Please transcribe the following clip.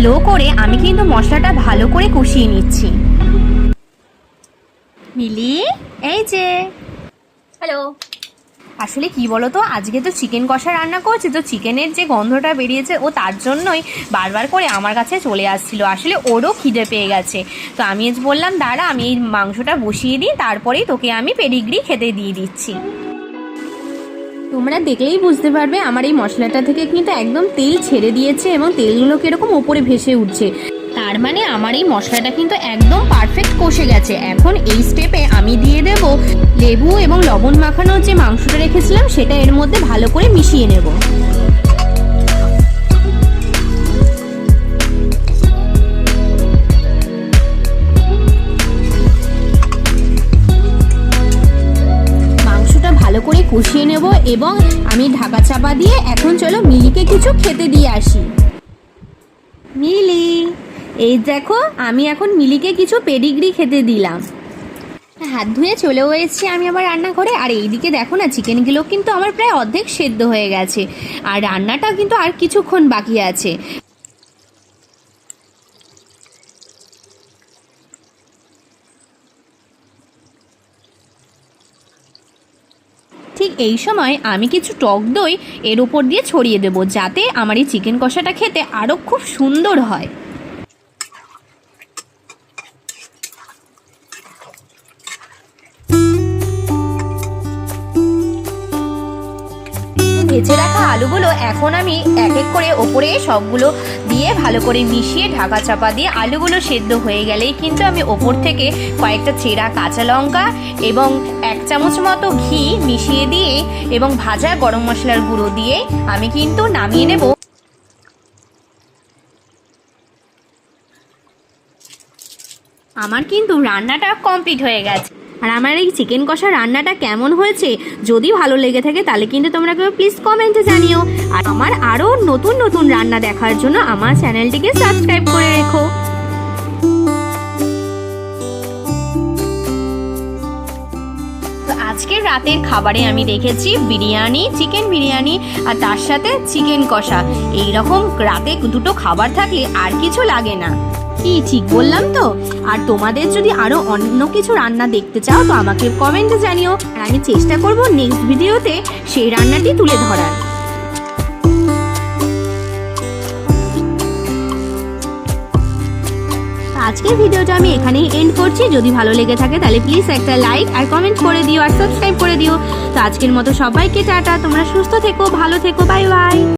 লো করে আমি কিন্তু মশলাটা ভালো করে কষিয়ে নিচ্ছি। মিলি, এই যে। হ্যালো। আসলে কি বলতো, আজকে তো চিকেন কষা রান্না করছি, তো চিকেনের যে গন্ধটা বেরিয়েছে ও তার জন্যই বারবার করে আমার কাছে চলে আসছিল। আসলে ওরও খিদে পেয়ে গেছে, তো আমি বললাম দাঁড়া আমি এই মাংসটা বসিয়ে দিই, তারপরেই তোকে আমি পেডিগ্রি খেতে দিয়ে দিচ্ছি। তোমরা দেখলেই বুঝতে পারবে আমার এই মশলাটা থেকে কিন্তু একদম তেল ছেড়ে দিয়েছে এবং তেলগুলো কিরকম ওপরে ভেসে উঠছে। তার মানে আমার এই মশলাটা কিন্তু একদম পারফেক্ট কষে গেছে। এখন এই স্টেপে আমি দিয়ে দেব লেবু এবং লবণ মাখানো যে মাংসটা রেখেছিলাম সেটা এর মধ্যে ভালো করে মিশিয়ে নেব। মাংসটা ভালো করে কষিয়ে নেব এবং আমি ঢাকা চাপা দিয়ে এখন চলো মিলিকে কিছু খেতে দিয়ে আসি। মিলি, এই দেখো আমি এখন মিলিকে কিছু পেডিগ্রি খেতে দিলাম। হাত ধুয়ে চলেও এসেছি আমি আবার রান্নাঘরে। আর এইদিকে দেখো না, চিকেনগুলো কিন্তু আমার প্রায় অর্ধেক সেদ্ধ হয়ে গেছে আর রান্নাটা কিন্তু আর কিছুক্ষণ বাকি আছে। ঠিক এই সময় আমি কিছু টক দই এর উপর দিয়ে ছড়িয়ে দেবো, যাতে আমার এই চিকেন কষাটা খেতে আরও খুব সুন্দর হয়। ভেজে রাখা আলুগুলো এখন আমি এক এক করে ওপরে সবগুলো দিয়ে ভালো করে মিশিয়ে ঢাকা চাপা দিয়ে আলুগুলো সেদ্ধ হয়ে গেলেই কিন্তু আমি ওপর থেকে কয়েকটা চেরা কাঁচা লঙ্কা এবং 1 চামচ মতো ঘি মিশিয়ে দিয়ে এবং ভাজা গরম মশলার গুঁড়ো দিয়ে আমি কিন্তু নামিয়ে নেব। আমার কিন্তু রান্নাটা কমপ্লিট হয়ে গেছে। আর আমার এই চিকেন কষা রান্নাটা কেমন হয়েছে যদি ভালো লেগে থাকে তাহলে কিন্তু তোমরা প্লিজ কমেন্টে জানিও। আর আমার আরও নতুন নতুন রান্না দেখার জন্য আমার চ্যানেলটিকে সাবস্ক্রাইব করে রেখো। তো আজকের রাতের খাবারে আমি রেখেছি বিরিয়ানি, চিকেন বিরিয়ানি আর তার সাথে চিকেন কষা। এইরকম রাতে দুটো খাবার থাকলে আর কিছু লাগে না। কি ঠিক বললাম তো? আর তোমাদের যদি আরো অন্য কিছু রান্না দেখতে চাও তো আমাকে কমেন্টে জানিও, আর আমি চেষ্টা করব নেক্সট ভিডিওতে সেই রান্নাটি তুলে ধরার। আজকের ভিডিওটা আমি এখানেই এন্ড করছি। যদি ভালো লেগে থাকে তাহলে প্লিজ একটা লাইক আর কমেন্ট করে দিও আর সাবস্ক্রাইব করে দিও। তো আজকের মতো সবাইকে টাটা, তোমরা সুস্থ থেকো, ভালো থেকো, বাই বাই।